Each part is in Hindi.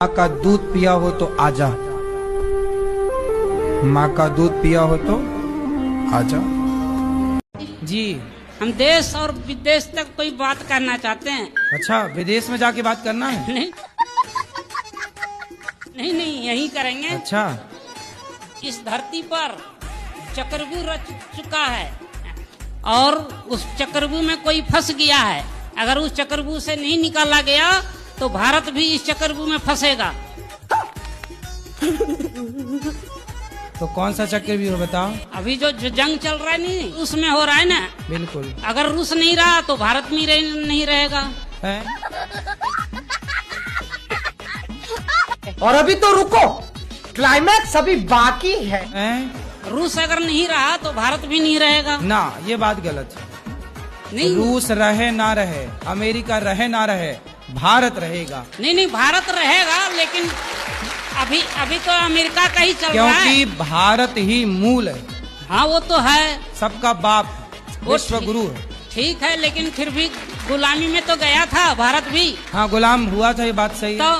माँ का दूध पिया हो तो आजा, माँ का दूध पिया हो तो आजा। जी, हम देश और विदेश तक कोई बात करना चाहते हैं। अच्छा, विदेश में जाके बात करना है? नहीं नहीं नहीं, यही करेंगे। अच्छा, इस धरती पर चक्रव्यूह रच चुका है और उस चक्रव्यूह में कोई फंस गया है। अगर उस चक्रव्यूह से नहीं निकाला गया तो भारत भी इस चक्रव्यूह में फंसेगा। तो कौन सा चक्रव्यूह बताओ? अभी जो जंग चल रहा है नहीं, उसमें हो रहा है ना। बिल्कुल। अगर रूस नहीं रहा तो भारत भी नहीं रहेगा। है? और अभी तो रुको, क्लाइमैक्स अभी बाकी है। रूस अगर नहीं रहा तो भारत भी नहीं रहेगा। ना, ये बात गलत है। नहीं, रूस रहे ना रहे, अमेरिका रहे ना रहे, भारत रहेगा। नहीं नहीं, भारत रहेगा, लेकिन अभी तो अमेरिका का ही चल रहा है। क्योंकि भारत ही मूल है। हाँ, वो तो है, सबका बाप, वो विश्व गुरु है। ठीक है, लेकिन फिर भी गुलामी में तो गया था भारत भी। हाँ, गुलाम हुआ था, ये बात सही है। तो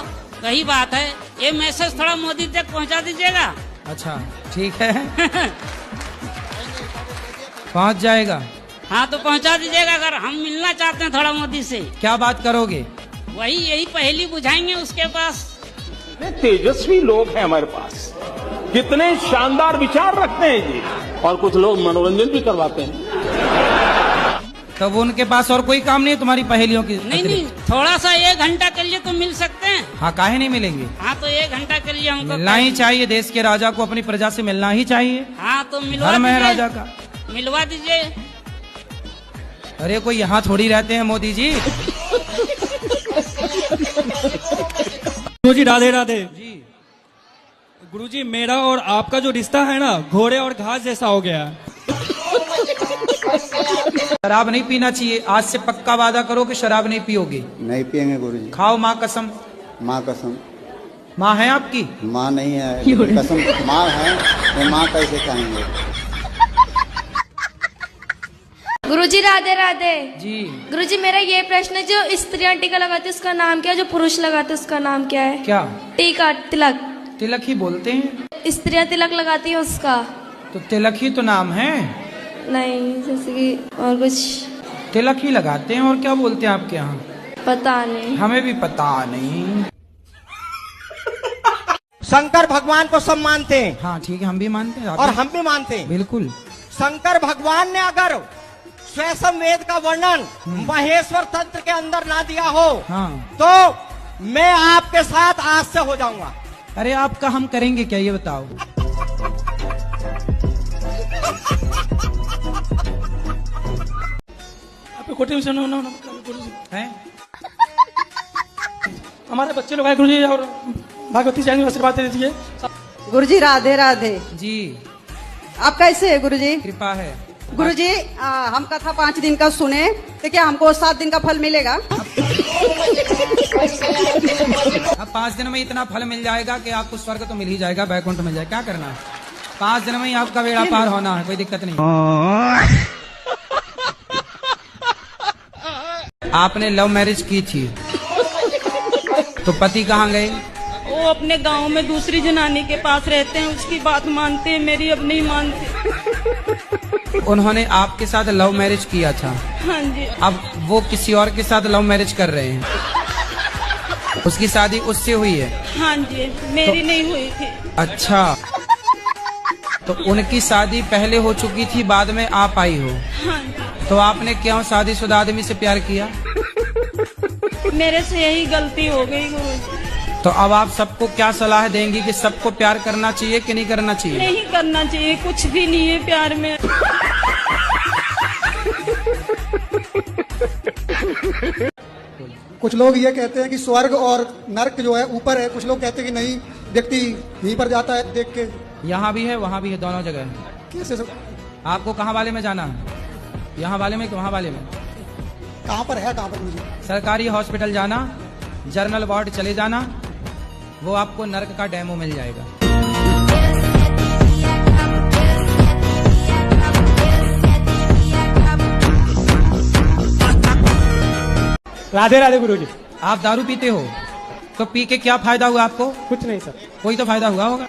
वही बात है। ये मैसेज थोड़ा मोदी तक पहुंचा दीजिएगा। अच्छा, ठीक है। पहुंच जाएगा। हाँ, तो पहुंचा दीजिएगा। अगर हम मिलना चाहते हैं थोड़ा मोदी से। क्या बात करोगे? यही पहेली बुझाएंगे उसके पास। तेजस्वी लोग हैं हमारे पास, कितने शानदार विचार रखते हैं जी, और कुछ लोग मनोरंजन भी करवाते हैं। तब उनके पास और कोई काम नहीं है तुम्हारी पहेलियों की? नहीं, थोड़ा सा 1 घंटा के लिए तो मिल सकते हैं। हाँ, काहे नहीं मिलेंगे? हाँ, तो 1 घंटा के लिए हमको मिलना ही चाहिए। देश के राजा को अपनी प्रजा से मिलना ही चाहिए। हाँ, तो मिलवा धर्म है दीजिए। राजा का। मिलवा दीजिए। अरे कोई यहाँ थोड़ी रहते हैं मोदी जी। गुरुजी राधे राधे जी, गुरुजी, मेरा और आपका जो रिश्ता है ना, घोड़े और घास जैसा हो गया है। शराब नहीं पीना चाहिए। आज से पक्का वादा करो कि शराब नहीं पियोगे। नहीं पियेंगे गुरुजी। खाओ माँ कसम। माँ कसम। माँ है आपकी? माँ नहीं है, कसम माँ है, तो माँ कैसे कहेंगे? गुरुजी राधे राधे। जी, गुरुजी, मेरा ये प्रश्न है, जो स्त्रियां टीका लगाती है उसका नाम क्या है, जो पुरुष लगाते हैं उसका नाम क्या है? क्या? टीका, तिलक। तिलक ही बोलते हैं। स्त्रियां तिलक लगाती है उसका? तो तिलक ही तो नाम है। नहीं, जैसे कि और कुछ तिलक ही लगाते हैं। और क्या बोलते हैं आपके यहाँ? पता नहीं। हमें भी पता नहीं। शंकर भगवान को सब मानते हैं। हाँ, ठीक है, हम भी मानते हैं। आप और भी? हम भी मानते हैं। बिल्कुल। शंकर भगवान ने अगर स्वयं वेद का वर्णन महेश्वर तंत्र के अंदर ना दिया हो, हाँ, तो मैं आपके साथ आज से हो जाऊंगा। अरे आपका हम करेंगे क्या, ये बताओ? कोटी में सुनो हैं? हमारे बच्चे लोग आए गुरुजी, और भागवती जाएंगे, आशीर्वाद दे दीजिए। गुरुजी राधे राधे। जी, आप कैसे है गुरुजी? कृपा है। गुरुजी, हम कथा 5 दिन का सुने, तो क्या हमको 7 दिन का फल मिलेगा? अब 5 दिन में इतना फल मिल जाएगा कि आपको स्वर्ग तो मिल ही जाएगा, वैकुंठ मिल जाएगा। क्या करना है? 5 दिन में ही आपका बेड़ा पार होना है, कोई दिक्कत नहीं। आपने लव मैरिज की थी, तो पति कहाँ गए? वो अपने गांव में दूसरी जनानी के पास रहते हैं, उसकी बात मानते हैं, मेरी अब नहीं मानते। उन्होंने आपके साथ लव मैरिज किया था। हाँ जी। अब वो किसी और के साथ लव मैरिज कर रहे हैं। उसकी शादी उससे हुई है? हाँ जी, मेरी नहीं हुई थी। अच्छा, तो उनकी शादी पहले हो चुकी थी, बाद में आप आई हो। हाँ जी। तो आपने क्यों शादीशुदा आदमी से प्यार किया? मेरे से यही गलती हो गई गुरुजी। तो अब आप सबको क्या सलाह देंगी कि सबको प्यार करना चाहिए कि नहीं करना चाहिए? नहीं करना चाहिए, कुछ भी नहीं है प्यार में। कुछ लोग ये कहते हैं कि स्वर्ग और नरक जो है ऊपर है, कुछ लोग कहते हैं कि नहीं, व्यक्ति यहीं पर जाता है देख के। यहाँ भी है, वहाँ भी है, दोनों जगह है। कैसे सब? आपको कहाँ वाले में जाना है? यहाँ वाले में कि वहाँ वाले में? कहाँ पर है, कहाँ पर मुझे? सरकारी हॉस्पिटल जाना, जर्नल वार्ड चले जाना, वो आपको नर्क का डेमो मिल जाएगा। राधे राधे गुरुजी। आप दारू पीते हो? तो पी के क्या फायदा हुआ आपको? कुछ नहीं सर, कोई तो फायदा हुआ होगा।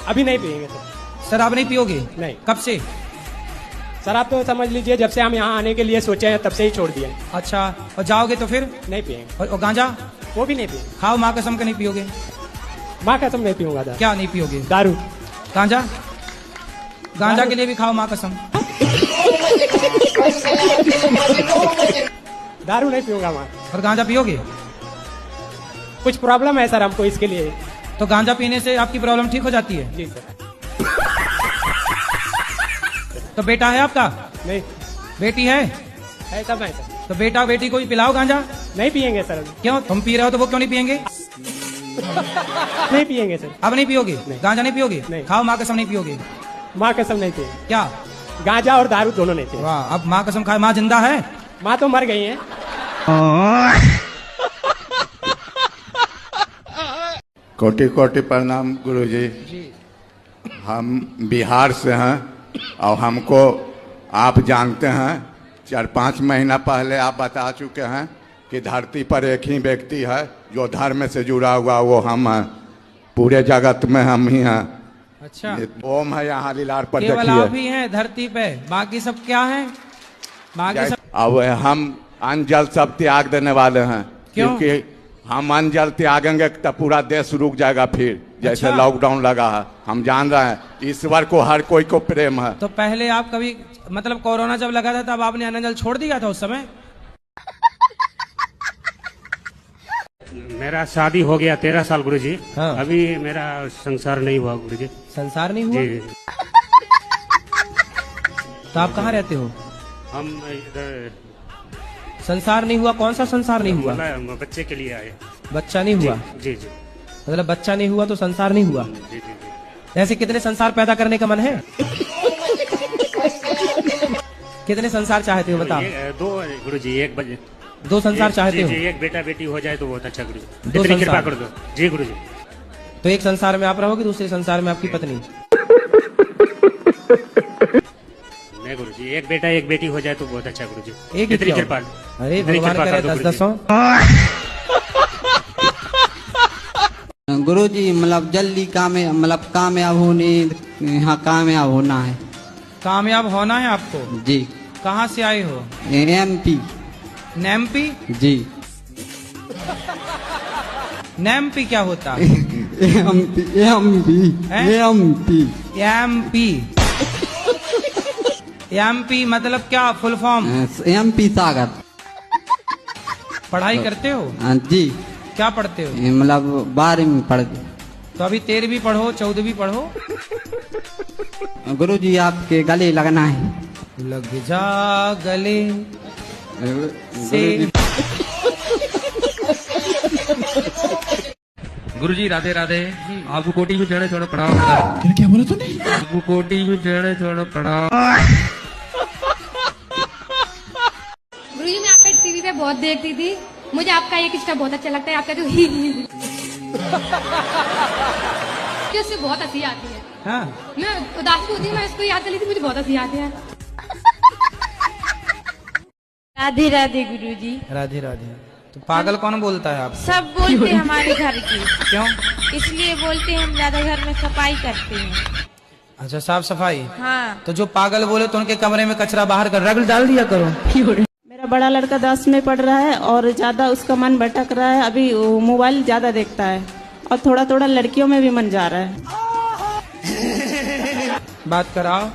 अभी नहीं पियेंगे सर। सर आप नहीं पियोगे? नहीं। कब से? सर आप तो समझ लीजिए जब से हम यहाँ आने के लिए सोचे हैं तब से ही छोड़ दिए। अच्छा, और जाओगे तो फिर? नहीं पियेंगे। और गांजा? वो भी नहीं पियेंगे। खाओ माँ कसम का नहीं पियोगे? माँ कसम नहीं पीऊंगा दारू। क्या नहीं पियोगे? दारू। गांजा? गांजा के लिए भी खाओ माँ कसम। दारू नहीं पीऊंगा माँ। और गांजा पियोगे? कुछ प्रॉब्लम है सर हमको, इसके लिए। तो गांजा पीने से आपकी प्रॉब्लम ठीक हो जाती है? जी सर। तो बेटा है आपका? नहीं। बेटी है? सब है सर। तो बेटा बेटी को भी पिलाओ गांजा। नहीं पियेंगे सर। क्यों? तुम पी रहे हो तो वो क्यों नहीं पियेंगे? नहीं पियेंगे सर। अब नहीं पियोगे? नहीं। गांजा नहीं पियोगे? नहीं। खाओ माँ कसम नहीं पियोगे? माँ कसम नहीं पियेंगे। क्या? गांजा और दारू दोनों नहीं पियेंगे। वाह, अब माँ कसम खाए। माँ जिंदा है? माँ तो मर गई है। कोटि कोटि प्रणाम गुरुजी। हम बिहार से हैं और हमको आप जानते हैं 4-5 महीना पहले आप बता चुके हैं कि धरती पर एक ही व्यक्ति है जो धर्म से जुड़ा हुआ, वो हम हैं। पूरे जगत में हम ही हैं। अच्छा, ओम है यहाँ लीलार पर केवल आप देखिए। ही हैं धरती पे, बाकी सब क्या है? बाकी सब अब हम अन्न जल सब त्याग देने वाले हैं। क्यों? क्योंकि हम अन्न जल त्यागेंगे तो पूरा देश रुक जाएगा फिर, जैसे अच्छा। लॉकडाउन लगा है। हम जान रहे हैं ईश्वर को हर कोई को प्रेम है। तो पहले आप कभी, मतलब कोरोना जब लगा था तब आपने अन्न जल छोड़ दिया था उस समय? मेरा शादी हो गया 13 साल गुरुजी। हाँ। अभी मेरा संसार नहीं हुआ गुरुजी। संसार नहीं हुआ? जी। तो आप कहाँ रहते हो? हम इधर। संसार नहीं हुआ? कौन सा संसार नहीं हुआ? मतलब बच्चे के लिए आए। बच्चा नहीं हुआ? जी जी। मतलब बच्चा नहीं हुआ तो संसार नहीं हुआ? जी जी। ऐसे कितने संसार पैदा करने का मन है? कितने संसार चाहते हो बताओ? 2 गुरुजी, 1 बजे 2 संसार चाहते हो? जी, एक बेटा बेटी हो जाए तो बहुत अच्छा गुरुजी। 2 इतनी कृपा संसार कर दो। जी गुरुजी। तो एक संसार में आप रहोगे, दूसरे संसार में आपकी पत्नी? नहीं गुरुजी, एक बेटा एक बेटी हो जाए तो बहुत अच्छा गुरुजी। एक ही इतनी क्यों? कृपा। अरे इतनी भगवान कृपा करे कर दो 10-10 गुरुजी। मतलब जल्दी कामयाब होने, यहाँ कामयाब होना है। कामयाब होना है आपको? जी। कहाँ से आए हो? MP। नेमपी? जी। नेमपी क्या होता है? एमपी मतलब क्या? Full form? MP सागर। पढ़ाई करते हो? जी। क्या पढ़ते हो? मतलब 12वीं पढ़ते। तो अभी 13वीं पढ़ो, 14वीं पढ़ो। गुरुजी आपके गले लगना है। लग जा गले से। गुरुजी राधे राधे। आपको कोटी में चढ़े छोड़ो पढ़ाओ। क्या बोला तूने? आपको कोटी में चढ़े छोड़ो पढ़ाओ। गुरुजी मैं आपका टीवी पे बहुत देखती थी, मुझे आपका एक स्टेप बहुत अच्छा लगता है, आपका जो ही उससे बहुत हंसी आती है। हाँ। मैं उदास होती हूँ, मैं इसको याद कर ली थी, मुझे बहुत हंसी आती है। राधे राधे गुरुजी। राधे राधे। तो पागल कौन बोलता है आप? सब बोलते हैं हमारे घर की। क्यों? इसलिए बोलते हैं हम ज्यादा घर में सफाई करते हैं। अच्छा, साफ सफाई। हाँ। तो जो पागल बोले तो उनके कमरे में कचरा बाहर कर रगड़ डाल दिया करो। मेरा बड़ा लड़का 10 में पढ़ रहा है और ज्यादा उसका मन भटक रहा है। अभी मोबाइल ज्यादा देखता है और थोड़ा थोड़ा लड़कियों में भी मन जा रहा है। बात कराओ।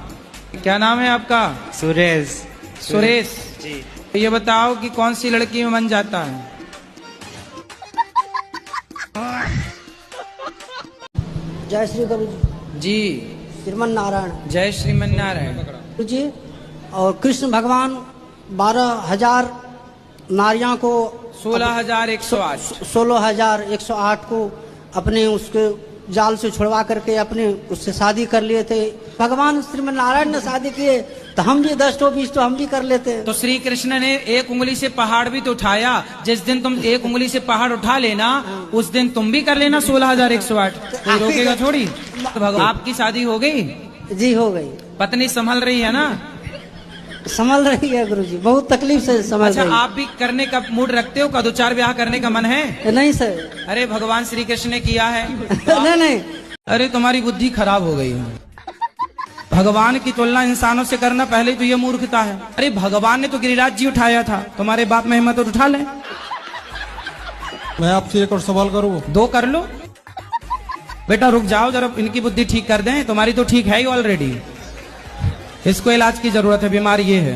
क्या नाम है आपका? सुरेश। सुरेश जी। तो ये बताओ कि कौन सी लड़की में मन जाता है? जय श्री गुरु जी। जी। श्रीमन नारायण। जय श्रीमन नारायण। गुरु जी और कृष्ण भगवान 12,000 नारियां को 16,108 16,108 को अपने उसके जाल से छुड़वा करके अपने उससे शादी कर लिए थे। भगवान श्रीमन नारायण ने शादी किए तो हम भी 10-20 तो हम भी कर लेते। तो श्री कृष्ण ने एक उंगली से पहाड़ भी तो उठाया। जिस दिन तुम एक उंगली से पहाड़ उठा लेना उस दिन तुम भी कर लेना 16,108। कोई रोकेगा थोड़ी। तो आपकी शादी हो गई? जी हो गई। पत्नी संभल रही है ना? संभल रही है गुरुजी, बहुत तकलीफ से संभल अच्छा, रही आप भी करने का मूड रखते हो का? 2-4 ब्याह करने का मन है? है। नहीं सर। अरे भगवान श्री कृष्ण ने किया है। नहीं नहीं। अरे तुम्हारी बुद्धि खराब हो गई है। भगवान की तुलना इंसानों से करना पहले तो ये मूर्खता है। अरे भगवान ने तो गिरिराज जी उठाया था, तुम्हारे बाप में हिम्मत तो उठा ले। मैं आपसे एक और सवाल करूँ? 2 कर लो बेटा, रुक जाओ जरा, इनकी बुद्धि ठीक कर दें। तुम्हारी तो ठीक है ही ऑलरेडी, इसको इलाज की जरूरत है, बीमारी ये है।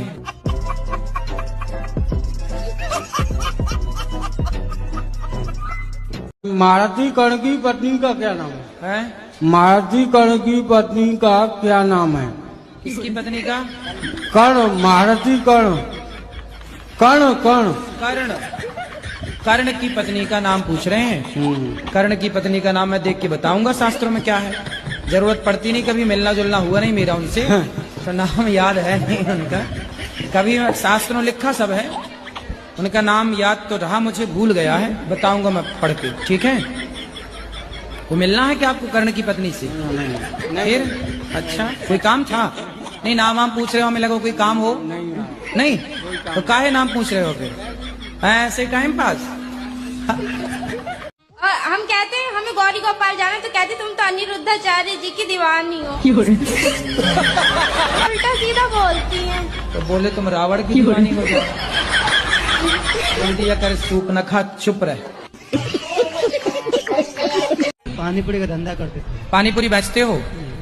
महारथी कर्ण की पत्नी का क्या नाम है? महारथी कर्ण की पत्नी का क्या नाम है? किसकी पत्नी का? कर्ण, महारथी कर्ण। कर्ण कर्ण कर्ण कर्ण की पत्नी का नाम पूछ रहे हैं? कर्ण की पत्नी का नाम मैं देख के बताऊंगा शास्त्रों में क्या है। जरूरत पड़ती नहीं, कभी मिलना जुलना हुआ नहीं मेरा उनसे, तो नाम याद है नहीं उनका। कभी शास्त्रों में लिखा सब है, उनका नाम याद तो रहा, मुझे भूल गया है, बताऊंगा मैं पढ़ के, ठीक है? वो मिलना है क्या आपको कर्ण की पत्नी से? फिर अच्छा, कोई काम था? नहीं, नाम वाम पूछ रहे हो, हमें लगा कोई काम हो। नहीं तो काहे नाम पूछ रहे हो फिर? ऐसे टाइम पास। और हम कहते हैं हमें गौरी गोपाल जाना, तो कहते तुम तो अनिरुद्धाचार्य जी की दीवानी हो। उल्टा सीधा बोलती हैं। तो बोले तुम रावण की दीवानी हो जाओ। दिया कर सूप न खा, चुप रहे। पानीपुरी का धंधा करते थे। पानीपुरी बेचते हो?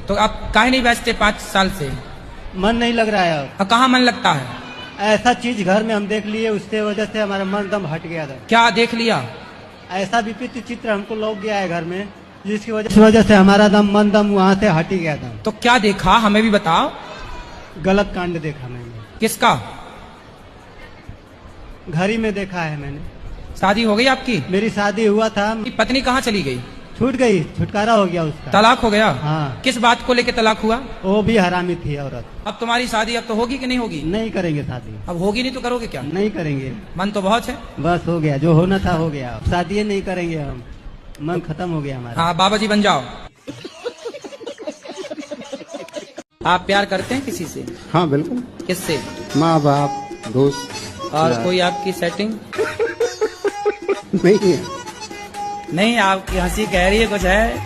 तो आप काहे नहीं बेचते 5 साल से? मन नहीं लग रहा है। अब कहाँ मन लगता है? ऐसा चीज घर में हम देख लिए, उसके वजह से हमारा मन दम हट गया था। क्या देख लिया? ऐसा विचित्र चित्र हमको लग गया है घर में, जिसकी वजह से हमारा मन दम वहाँ से हट ही गया था। तो क्या देखा, हमें भी बताओ। गलत कांड देखा मैंने। किसका? घर ही में देखा है मैंने। शादी हो गई आपकी? मेरी शादी हुआ था। पत्नी कहाँ चली गई? छूट गई, छुटकारा हो गया उसका। तलाक हो गया? हाँ। किस बात को लेके तलाक हुआ? वो भी हरामी थी औरत। अब तुम्हारी शादी अब तो होगी कि नहीं होगी? नहीं करेंगे शादी। अब होगी नहीं तो करोगे क्या? नहीं करेंगे। मन तो बहुत है। बस हो गया, जो होना था हो गया, शादी नहीं करेंगे हम, मन खत्म हो गया हमारा। हाँ, बाबा जी बन जाओ। आप प्यार करते हैं किसी से? हाँ बिल्कुल। किससे? माँ बाप, दोस्त। और कोई आपकी सेटिंग? नहीं है। नहीं, आपकी हंसी कह रही है कुछ है।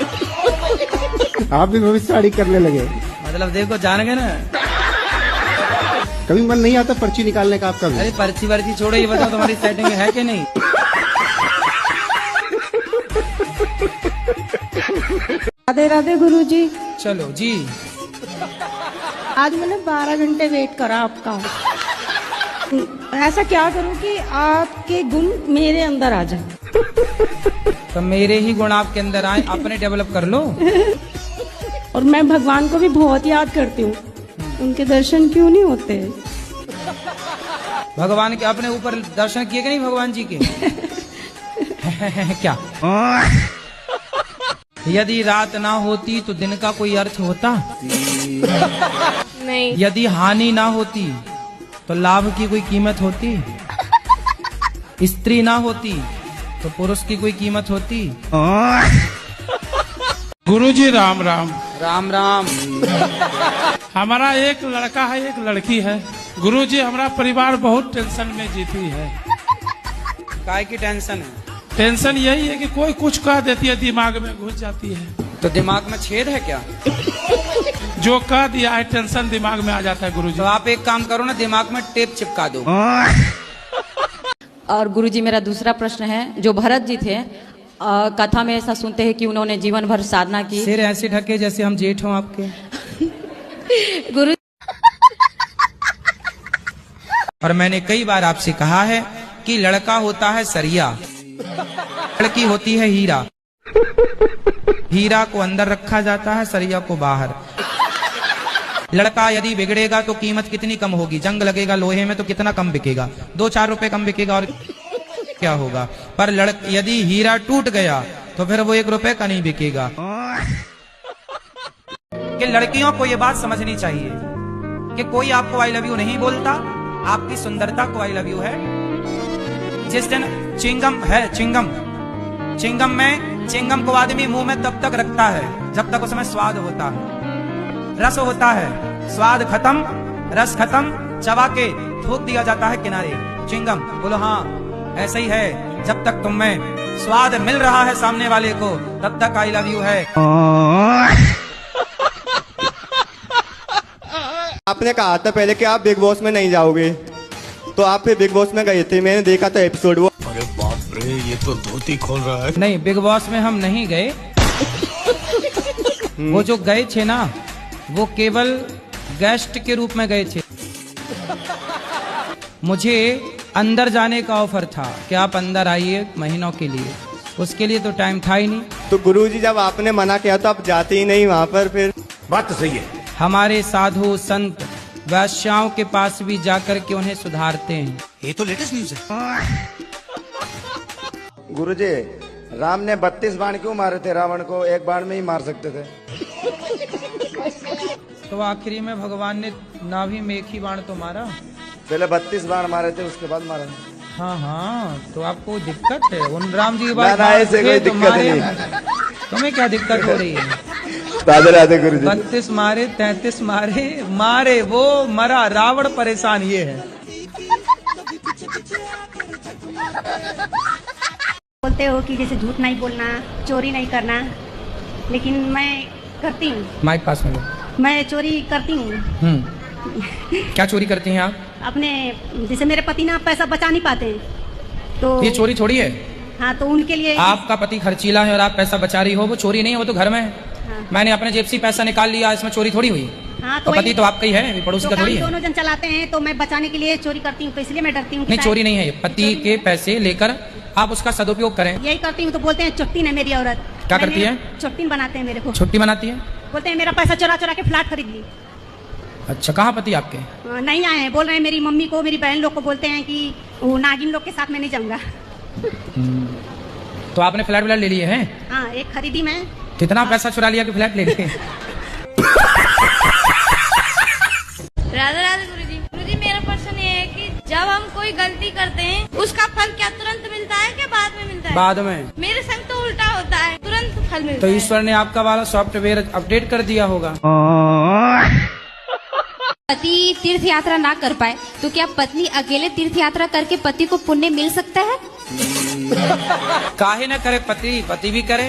आप भी भविष्यवाणी करने लगे। मतलब देखो, जान गए ना। कभी मन नहीं आता पर्ची निकालने का आपका भी? अरे पर्ची वर्ची छोड़ो, ये बताओ तुम्हारी सेटिंग है कि नहीं? राधे राधे गुरुजी। चलो जी। आज मैंने 12 घंटे वेट करा आपका। ऐसा क्या करूं कि आपके गुण मेरे अंदर आ जाए? तो मेरे ही गुण आपके अंदर आए, अपने डेवलप कर लो। और मैं भगवान को भी बहुत याद करती हूँ, उनके दर्शन क्यों नहीं होते? भगवान के अपने ऊपर दर्शन किए कि नहीं भगवान जी के? क्या? यदि रात ना होती तो दिन का कोई अर्थ होता? नहीं। यदि हानि ना होती तो लाभ की कोई कीमत होती? स्त्री ना होती तो पुरुष की कोई कीमत होती? गुरुजी राम राम। राम राम। हमारा एक लड़का है, एक लड़की है। गुरुजी, हमारा परिवार बहुत टेंशन में जीती है। काय की टेंशन है? टेंशन यही है कि कोई कुछ कह देती है, दिमाग में घुस जाती है। तो दिमाग में छेद है क्या? जो कह दिया है टेंशन दिमाग में आ जाता है गुरुजी। तो आप एक काम करो ना, दिमाग में टेप चिपका दो। और गुरुजी, मेरा दूसरा प्रश्न है, जो भरत जी थे, कथा में ऐसा सुनते हैं कि उन्होंने जीवन भर साधना की। सिर ऐसे ढके जैसे हम जेठ हों आपके। गुरु, और मैंने कई बार आपसे कहा है कि लड़का होता है सरिया, लड़की होती है हीरा। हीरा को अंदर रखा जाता है, सरिया को बाहर। लड़का यदि बिगड़ेगा तो कीमत कितनी कम होगी? जंग लगेगा लोहे में तो कितना कम बिकेगा? 2-4 रुपए कम बिकेगा और क्या होगा? पर यदि हीरा टूट गया तो फिर वो 1 रुपए का नहीं बिकेगा। कि लड़कियों को ये बात समझनी चाहिए कि कोई आपको आई लव यू नहीं बोलता, आपकी सुंदरता को आई लव यू है। जिस दिन चिंगम है, चिंगम में चिंगम को आदमी मुंह में तब तक रखता है जब तक उसमें स्वाद होता है, रस होता है। स्वाद खत्म, रस खत्म, चबा के थूक दिया जाता है किनारे। चिंगम, बोलो हाँ ऐसा ही है। जब तक तुम में स्वाद मिल रहा है सामने वाले को, तब तक आई लव यू है। आपने कहा था पहले कि आप बिग बॉस में नहीं जाओगे, तो आप फिर बिग बॉस में गए थे, मैंने देखा था एपिसोड वो। अरे बाप रे, ये तो धोती खोल रहा है। नहीं, बिग बॉस में हम नहीं गए। वो जो गए थे ना, वो केवल गेस्ट के रूप में गए थे। मुझे अंदर जाने का ऑफर था कि आप अंदर आइए महीनों के लिए, उसके लिए तो टाइम था ही नहीं। तो गुरुजी जब आपने मना किया तो आप जाते ही नहीं वहाँ पर, फिर बात तो सही है। हमारे साधु संत वैश्याओं के पास भी जाकर के उन्हें सुधारते हैं। ये तो लेटेस्ट न्यूज है। गुरुजी, राम ने 32 बाण क्यों मारे थे? रावण को एक बाण में ही मार सकते थे। तो आखिरी में भगवान ने नाभि में एक ही बाण तो मारा। पहले 32 बाण मारे थे, उसके बाद मारा। हाँ हाँ, तो आपको दिक्कत है उन राम जी के बाद? ऐसे कोई दिक्कत नहीं। तुम्हें क्या दिक्कत हो रही है? राधे राधे गुरुजी। 32 मारे, 33 मारे वो मरा, रावण परेशान ये है। बोलते हो कि जैसे झूठ नहीं बोलना, चोरी नहीं करना, लेकिन मैं करती हूँ। माइक पास में लो। मैं चोरी करती हूँ। क्या चोरी करती हैं आप? अपने जैसे मेरे पति ना पैसा बचा नहीं पाते हैं, तो ये चोरी थोड़ी है। हाँ, तो उनके लिए आपका पति खर्चीला है और आप पैसा बचा रही हो, वो चोरी नहीं है, वो तो घर में है। हाँ। मैंने अपने जेब से पैसा निकाल लिया, इसमें चोरी थोड़ी हुई। हाँ, तो पति तो आपका ही है, पड़ोसी का थोड़ी है। दोनों जन चलाते हैं, तो मैं बचाने के लिए चोरी करती हूँ, तो इसलिए मैं डरती हूँ। नहीं, चोरी नहीं है, पति के पैसे लेकर आप उसका सदुपयोग करें। यही करती हूँ। तो बोलते हैं चुट्टीन है मेरी औरत। क्या करती है? चुट्टीन बनाते हैं मेरे को। छुट्टी बनाती है? बोलते हैं मेरा पैसा चुरा चुरा के फ्लैट खरीद ली। अच्छा, कहाँ पति आपके? नहीं आए हैं, बोल रहे हैं मेरी मम्मी को, मेरी बहन लोग को बोलते हैं कि वो नागिन लोग के साथ मैं नहीं जाऊंगा। तो आपने फ्लैट व्लैट ले लिए हैं? हाँ, एक खरीदी मैं। कितना पैसा चुरा लिया कि फ्लैट ले लिए? राधे राधे गुरुजी। गुरुजी, मेरा प्रश्न ये है कि जब हम कोई गलती करते हैं, उसका फल क्या तुरंत मिलता है क्या बाद में मिलता है? बाद में। मेरे संग तो उल्टा होता है, तुरंत फल मिलता तो है। ईश्वर ने आपका वाला सॉफ्टवेयर अपडेट कर दिया होगा। पति तीर्थ यात्रा ना कर पाए तो क्या पत्नी अकेले तीर्थ यात्रा करके पति को पुण्य मिल सकता है? काहे न करे पति भी करे।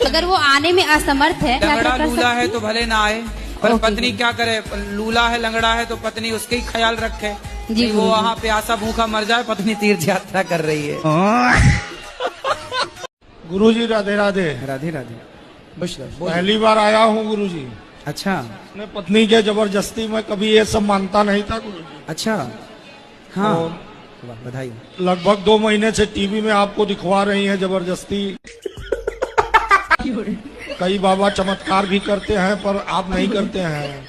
अगर वो आने में असमर्थ है, लंगड़ा लूला है तो भले ना आए, पर पत्नी क्या करे? लूला है, लंगड़ा है, तो पत्नी उसका ही ख्याल रखे। जी, वो वहाँ पे आशा भूखा मर जाए, पत्नी तीर्थ यात्रा कर रही है। गुरुजी राधे राधे। राधे राधे। पहली बार आया हूँ गुरुजी। अच्छा। अपने पत्नी के जबरदस्ती में कभी ये सब मानता नहीं था गुरुजी। अच्छा। हाँ, बधाई। लगभग 2 महीने से टीवी में आपको दिखवा रही हैं जबरदस्ती। कई बाबा चमत्कार भी करते हैं, पर आप नहीं करते हैं।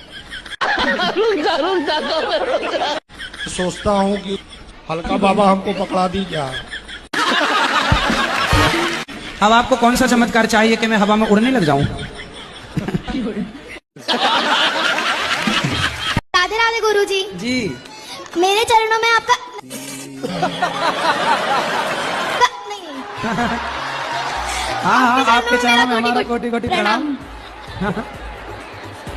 सोचता हूँ कि हल्का बाबा हमको पकड़ा दी क्या। अब आपको कौन सा चमत्कार चाहिए कि मैं हवा में उड़ने लग जाऊं? राधे राधे गुरुजी। जी। मेरे चरणों में आपका हाँ, आपके चरणों में हमारा कोटि कोटि प्रणाम।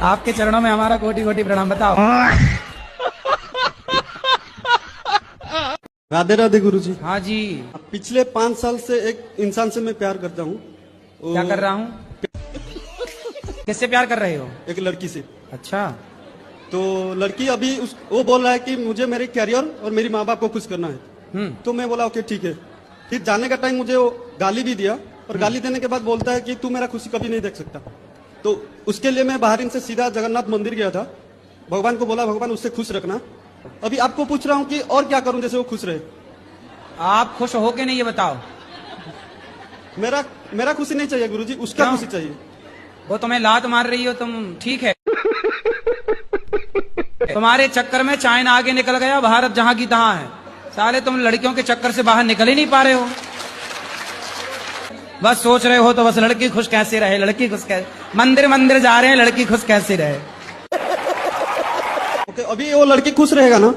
आपके चरणों में हमारा कोटि कोटि प्रणाम। बताओ। राधे राधे गुरुजी। हाँ जी। पिछले 5 साल से एक इंसान से मैं प्यार करता हूँ। क्या कर रहा हूँ? किससे प्यार कर रहे हो? एक लड़की से। अच्छा। तो लड़की अभी वो बोल रहा है कि मुझे मेरे कैरियर और मेरी माँ बाप को खुश करना है। तो मैं बोला ओके ठीक है। फिर जाने का टाइम मुझे वो गाली भी दिया, और गाली देने के बाद बोलता है कि तू मेरा खुशी कभी नहीं देख सकता। तो उसके लिए मैं बाहर से सीधा जगन्नाथ मंदिर गया था, भगवान को बोला भगवान उससे खुश रखना। अभी आपको पूछ रहा हूँ कि और क्या करूँ जैसे वो खुश रहे। आप खुश हो के नहीं, ये बताओ। मेरा खुशी नहीं चाहिए गुरुजी, उसका खुशी चाहिए। वो तुम्हें लात मार रही हो तुम, ठीक है। तुम्हारे चक्कर में चाइना आगे निकल गया, भारत जहां की तहां है। साले तुम लड़कियों के चक्कर से बाहर निकल ही नहीं पा रहे हो। बस सोच रहे हो तो बस लड़की खुश कैसे रहे, लड़की खुश कैसे। मंदिर मंदिर जा रहे हैं, लड़की खुश कैसे रहे। ओके, अभी वो लड़की खुश रहेगा ना?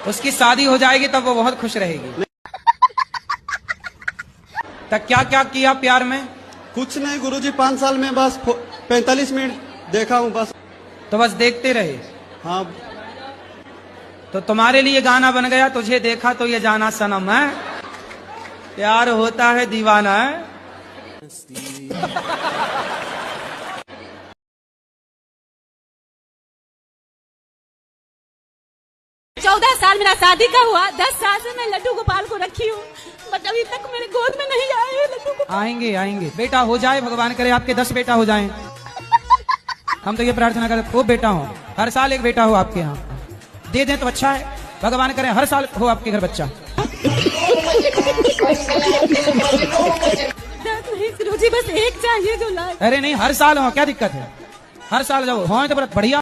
उसकी शादी हो जाएगी तब वो बहुत खुश रहेगी। तब क्या क्या किया प्यार में? कुछ नहीं गुरुजी, 5 साल में बस 45 मिनट देखा हूँ बस। तो बस देखते रहे। हाँ। तो तुम्हारे लिए गाना बन गया, तुझे देखा तो ये जाना सनम है, प्यार होता है दीवाना है। 14 साल मेरा शादी का हुआ, 10 साल से मैं लड्डू गोपाल को रखी हूँ, बट अभी तक मेरे गोद में नहीं आए हैं लड्डू गोपाल। आएंगे आएंगे, बेटा हो जाए, भगवान करे आपके 10 बेटा हो जाएं। हम तो ये प्रार्थना करते खूब बेटा हो, हर साल एक बेटा हो आपके यहाँ, दे दें तो अच्छा है, भगवान करे हर साल हो आपके घर बच्चा। नहीं गुरुजी, बस एक चाहिए जो लाए। अरे नहीं, हर साल हो, क्या दिक्कत है, हर साल जाओ हो तो बढ़िया।